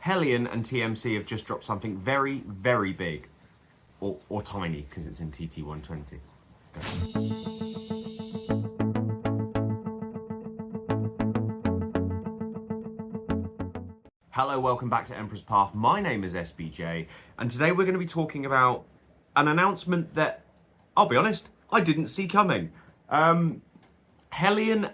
Heljan and TMC have just dropped something very, very big. Or tiny, because it's in TT120. Let's go. Hello, welcome back to Emperor's Path. My name is SBJ, and today we're going to be talking about an announcement that, I'll be honest, I didn't see coming. Heljan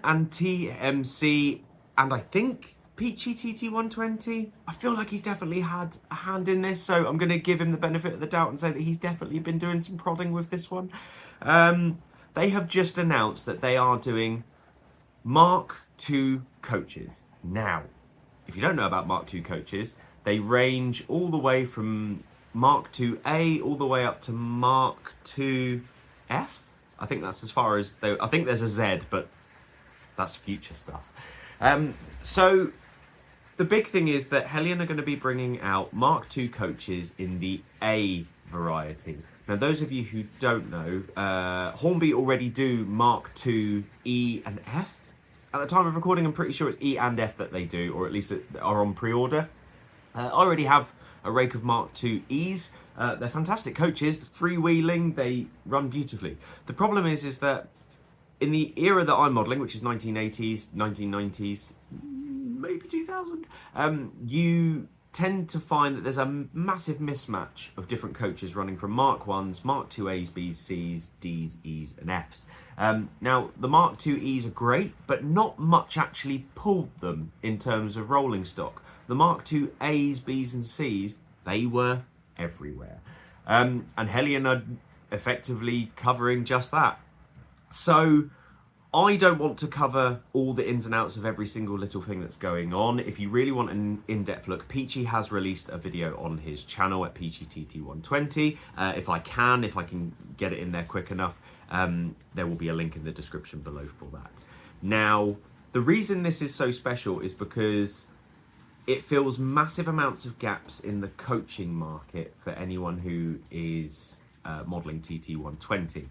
and TMC, and I think Peachy TT120. I feel like he's definitely had a hand in this, so I'm going to give him the benefit of the doubt and say that he's definitely been doing some prodding with this one. They have just announced that they are doing Mark II coaches. Now, if you don't know about Mark II coaches, they range all the way from Mark IIA all the way up to Mark IIF. I think that's as far as I think there's a Z, but that's future stuff. So the big thing is that Heljan are going to be bringing out Mark II coaches in the A variety. Now, those of you who don't know, Hornby already do Mark II E and F. At the time of recording, I'm pretty sure it's E and F that they do, or at least are on pre-order. I already have a rake of Mark II Es. They're fantastic coaches, freewheeling, they run beautifully. The problem is that in the era that I'm modelling, which is 1980s, 1990s, maybe 2000, you tend to find that there's a massive mismatch of different coaches running from Mark 1s, Mark IIAs, Bs, Cs, Ds, Es and Fs. Now, the Mark II Es are great, but not much actually pulled them in terms of rolling stock. The Mark II As, Bs and Cs, they were everywhere. And Heljan are effectively covering just that. So I don't want to cover all the ins and outs of every single little thing that's going on. If you really want an in-depth look, Peachy has released a video on his channel at Peachy TT120. If I can get it in there quick enough, there will be a link in the description below for that. Now, the reason this is so special is because it fills massive amounts of gaps in the coaching market for anyone who is modelling TT120.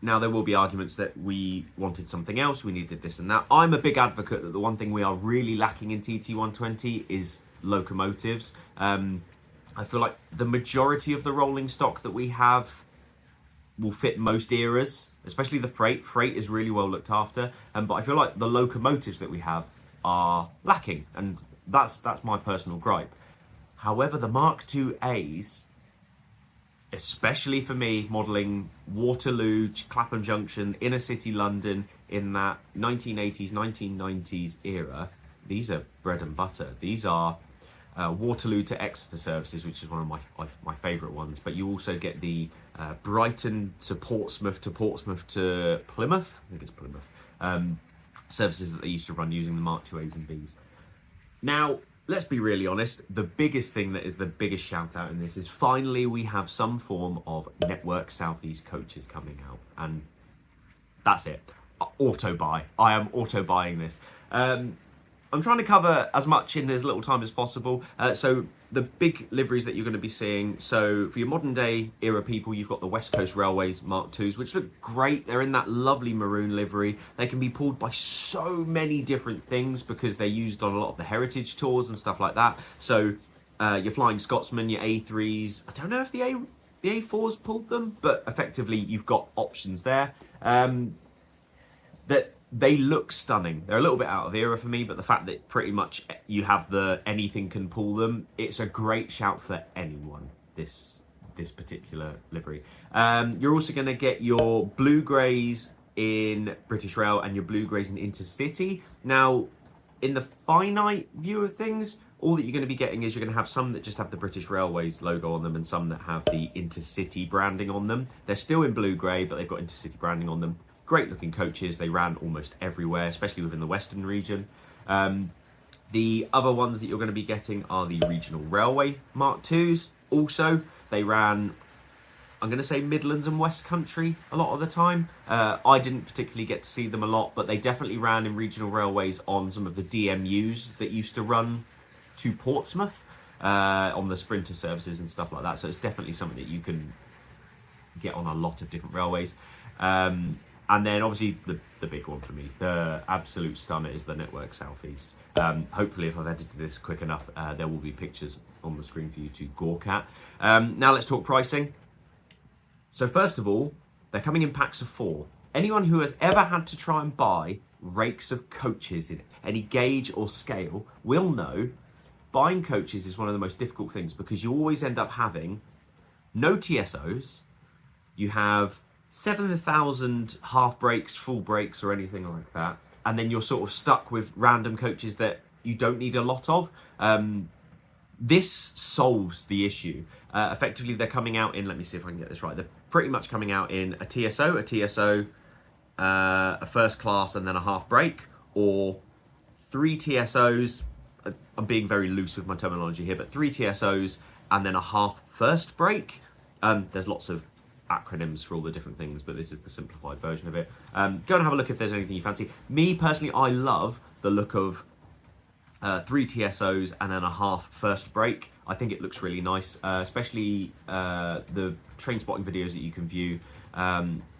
Now, there will be arguments that we wanted something else, we needed this and that. I'm a big advocate that the one thing we are really lacking in TT120 is locomotives. I feel like the majority of the rolling stock that we have will fit most eras, especially the freight. Freight is really well looked after, but I feel like the locomotives that we have are lacking, and that's my personal gripe. However, the Mark IIAs, especially for me, modelling Waterloo, Clapham Junction, inner city London in that 1980s, 1990s era, these are bread and butter. These are Waterloo to Exeter services, which is one of my favourite ones. But you also get the Brighton to Portsmouth to Plymouth. I think it's Plymouth. Services that they used to run using the Mark IIAs and Bs. Now, let's be really honest, the biggest thing that is the biggest shout out in this is finally we have some form of Network Southeast coaches coming out, and that's it. Auto buy. I am auto buying this. I'm trying to cover as much in as little time as possible. So the big liveries that you're going to be seeing, so for your modern day era people, you've got the West Coast Railways Mark IIs, which look great. They're in that lovely maroon livery. They can be pulled by so many different things because they're used on a lot of the heritage tours and stuff like that. So your Flying Scotsman, your A3s, I don't know if the A4s pulled them, but effectively you've got options there. That they look stunning. They're a little bit out of era for me, but the fact that pretty much you have the anything can pull them, it's a great shout for anyone, this particular livery. You're also going to get your blue greys in British Rail and your blue greys in Intercity. Now, in the finite view of things, all that you're going to be getting is you're going to have some that just have the British Railways logo on them and some that have the Intercity branding on them. They're still in blue grey, but they've got Intercity branding on them. Great looking coaches. They ran almost everywhere, especially within the Western region. The other ones that you're going to be getting are the Regional Railway Mark IIs. Also, they ran, I'm going to say Midlands and West Country a lot of the time. I didn't particularly get to see them a lot, but they definitely ran in Regional Railways on some of the DMUs that used to run to Portsmouth on the Sprinter services and stuff like that. So it's definitely something that you can get on a lot of different railways. And then obviously the big one for me, the absolute stunner, is the Network Southeast. Hopefully if I've edited this quick enough, there will be pictures on the screen for you to gawk at. Now let's talk pricing. So first of all, they're coming in packs of 4. Anyone who has ever had to try and buy rakes of coaches in any gauge or scale will know buying coaches is one of the most difficult things, because you always end up having no TSOs, you have 7,000 half brakes, full brakes, or anything like that, and then you're sort of stuck with random coaches that you don't need a lot of. This solves the issue. Effectively, they're coming out in, let me see if I can get this right, they're pretty much coming out in a TSO, a first class, and then a half brake, or 3 TSOs, I'm being very loose with my terminology here, but 3 TSOs and then a half first brake. There's lots of acronyms for all the different things, but this is the simplified version of it. Go and have a look if there's anything you fancy. Me personally, I love the look of 3 TSOs and then a half first brake. I think it looks really nice, especially the train spotting videos that you can view.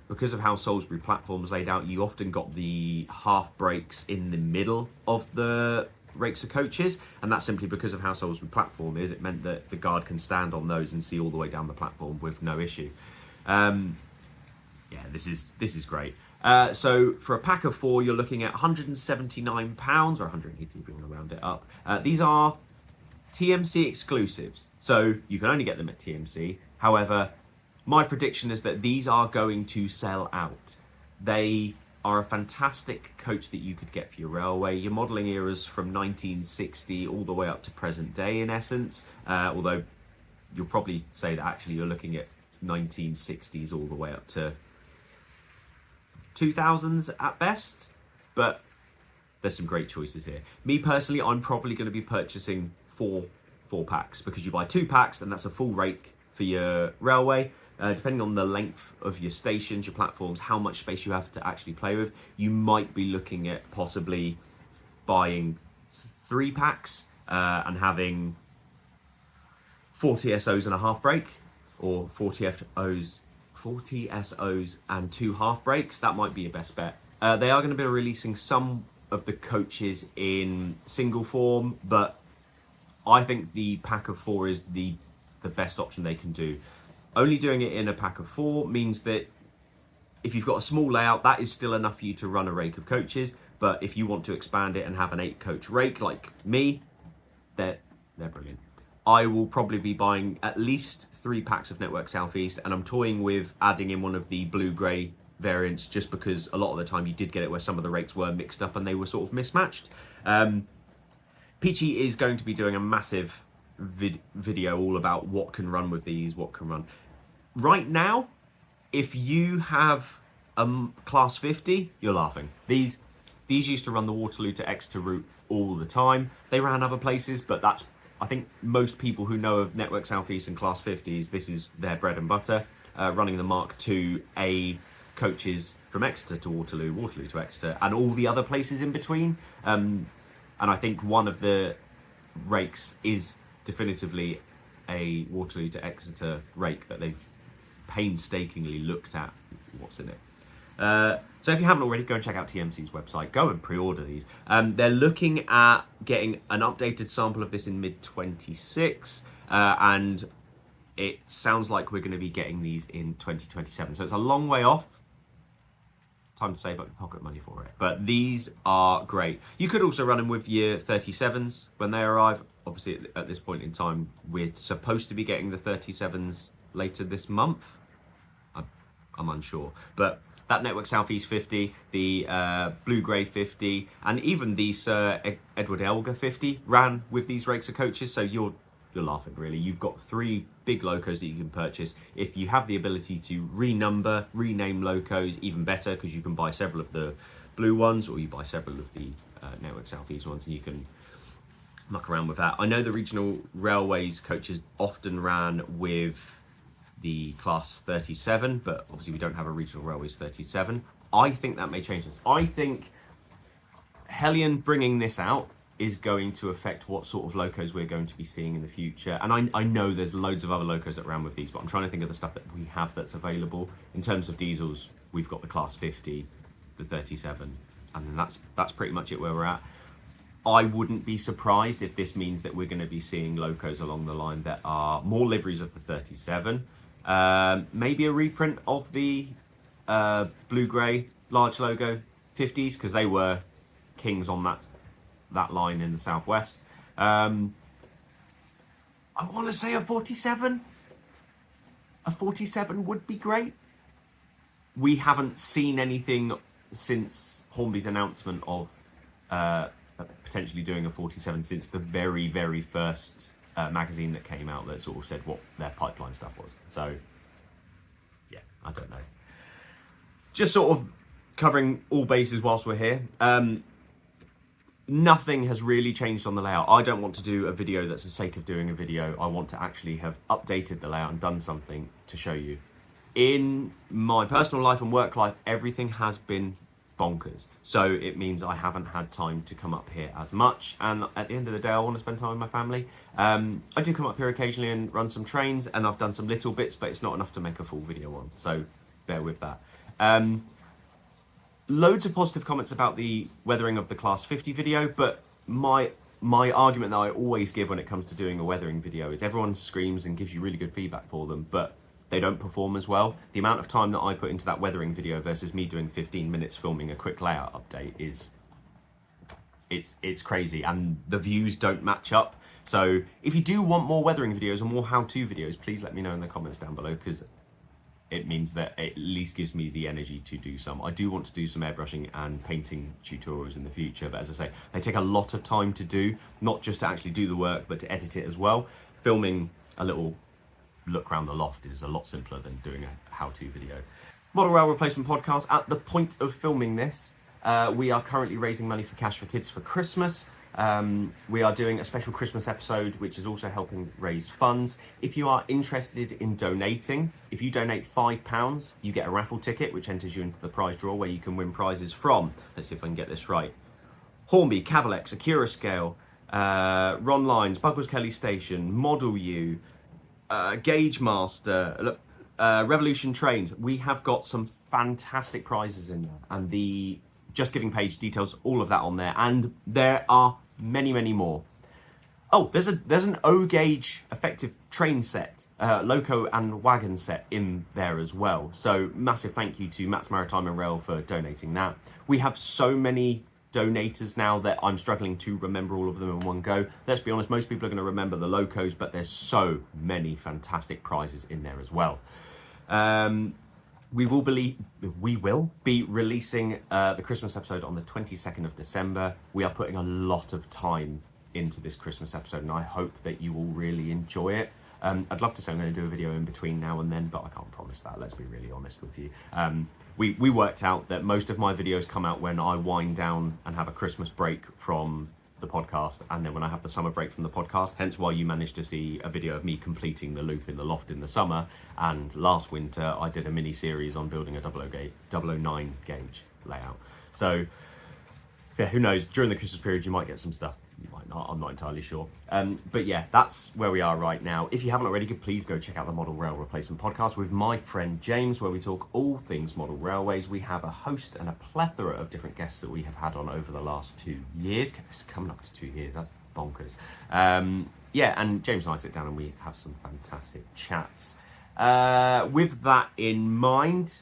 Because of how Salisbury platform's laid out, you often got the half brakes in the middle of the rakes of coaches, and that's simply because of how Salisbury platform is. It meant that the guard can stand on those and see all the way down the platform with no issue. Yeah, this is great. So for a pack of 4, you're looking at £179 or 180 if you want to round it up. These are TMC exclusives, so you can only get them at TMC. However, my prediction is that these are going to sell out. They are a fantastic coach that you could get for your railway. Your modelling eras from 1960 all the way up to present day, in essence. Although you'll probably say that actually you're looking at 1960s all the way up to 2000s at best. But there's some great choices here. Me personally, I'm probably going to be purchasing four packs, because you buy 2 packs and that's a full rake for your railway. Depending on the length of your stations, your platforms, how much space you have to actually play with, you might be looking at possibly buying 3 packs and having 4 TSOs and a half brake, or 4 TSOs and 2 half brakes. That might be your best bet. They are going to be releasing some of the coaches in single form, but I think the pack of 4 is the best option they can do. Only doing it in a pack of 4 means that if you've got a small layout, that is still enough for you to run a rake of coaches. But if you want to expand it and have an 8 coach rake like me, they're brilliant. I will probably be buying at least 3 packs of Network Southeast, and I'm toying with adding in one of the blue-grey variants, just because a lot of the time you did get it where some of the rakes were mixed up and they were sort of mismatched. Peachy is going to be doing a massive video all about what can run with these, what can run. Right now, if you have a class 50, you're laughing. These used to run the Waterloo to Exeter route all the time. They ran other places, but that's, I think most people who know of Network Southeast and class 50s, this is their bread and butter. Running the Mark IIA coaches from Exeter to Waterloo, Waterloo to Exeter, and all the other places in between. And I think one of the rakes is definitively a Waterloo to Exeter rake that they've painstakingly looked at what's in it. So if you haven't already, go and check out TMC's website. Go and pre-order these. They're looking at getting an updated sample of this in mid-26, and it sounds like we're going to be getting these in 2027. So it's a long way off. Time to save up your pocket money for it. But these are great. You could also run them with your 37s when they arrive. Obviously, at this point in time, we're supposed to be getting the 37s later this month. I'm unsure. But that Network Southeast 50, the Blue-Grey 50, and even the Sir Edward Elgar 50 ran with these rakes of coaches. So you're laughing, really. You've got 3 big locos that you can purchase. If you have the ability to rename locos, even better, because you can buy several of the blue ones, or you buy several of the Network Southeast ones, and you can muck around with that. I know the regional railways coaches often ran with the class 37, but obviously we don't have a regional railways 37. I think that may change this. I think Heljan bringing this out is going to affect what sort of locos we're going to be seeing in the future. And I know there's loads of other locos that ran with these, but I'm trying to think of the stuff that we have that's available. In terms of diesels, we've got the Class 50, the 37, and that's pretty much it where we're at. I wouldn't be surprised if this means that we're going to be seeing locos along the line that are more liveries of the 37, maybe a reprint of the blue-grey large logo 50s, because they were kings on that line in the southwest. I want to say a 47. A 47 would be great. We haven't seen anything since Hornby's announcement of potentially doing a 47 since the very, very first magazine that came out that sort of said what their pipeline stuff was. So, yeah, I don't know. Just sort of covering all bases whilst we're here. Nothing has really changed on the layout. I don't want to do a video that's the sake of doing a video. I want to actually have updated the layout and done something to show you. In my personal life and work life, everything has been bonkers. So it means I haven't had time to come up here as much. And at the end of the day, I want to spend time with my family. I do come up here occasionally and run some trains, and I've done some little bits, but it's not enough to make a full video on. So bear with that. Loads of positive comments about the weathering of the Class 50 video, but my argument that I always give when it comes to doing a weathering video is everyone screams and gives you really good feedback for them, but they don't perform as well. The amount of time that I put into that weathering video versus me doing 15 minutes filming a quick layout update is it's crazy, and the views don't match up. So if you do want more weathering videos and more how-to videos, please let me know in the comments down below, because it means that it at least gives me the energy to do some. I do want to do some airbrushing and painting tutorials in the future, but as I say, they take a lot of time to do, not just to actually do the work, but to edit it as well. Filming a little look around the loft is a lot simpler than doing a how-to video. Model Rail Replacement Podcast. At the point of filming this, we are currently raising money for Cash for Kids for Christmas. We are doing a special Christmas episode, which is also helping raise funds. If you are interested in donating, if you donate £5, you get a raffle ticket, which enters you into the prize draw, where you can win prizes from, let's see if I can get this right, Hornby, Cavalex, Acura Scale, Ron Lines, Bugwell's Kelly Station, Model U, Gauge Master, Revolution Trains. We have got some fantastic prizes in there, and the Just Giving page details all of that on there, and there are many more. Oh, there's an O-gauge effective train set, loco and wagon set in there as well. So massive thank you to Matt's Maritime and Rail for donating that. We have so many donators now that I'm struggling to remember all of them in one go. Let's be honest, most people are going to remember the locos, but there's so many fantastic prizes in there as well. We will be releasing the Christmas episode on the 22nd of December. We are putting a lot of time into this Christmas episode, and I hope that you will really enjoy it. I'd love to say I'm going to do a video in between now and then, but I can't promise that. Let's be really honest with you. We worked out that most of my videos come out when I wind down and have a Christmas break from the podcast, and then when I have the summer break from the podcast, hence why you managed to see a video of me completing the loop in the loft in the summer. And last winter I did a mini series on building a 009 gauge layout. So yeah, who knows, during the Christmas period you might get some stuff, you might not, I'm not entirely sure. But yeah, that's where we are right now. If you haven't already, please go check out the Model Rail Replacement Podcast with my friend James, where we talk all things model railways. We have a host and a plethora of different guests that we have had on over the last 2 years. It's coming up to 2 years, that's bonkers. Yeah, and James and I sit down and we have some fantastic chats. With that in mind,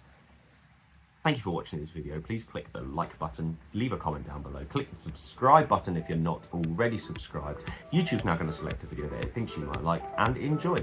thank you for watching this video. Please click the like button, leave a comment down below, click the subscribe button if you're not already subscribed. YouTube's now going to select a video that it thinks you might like, and enjoy.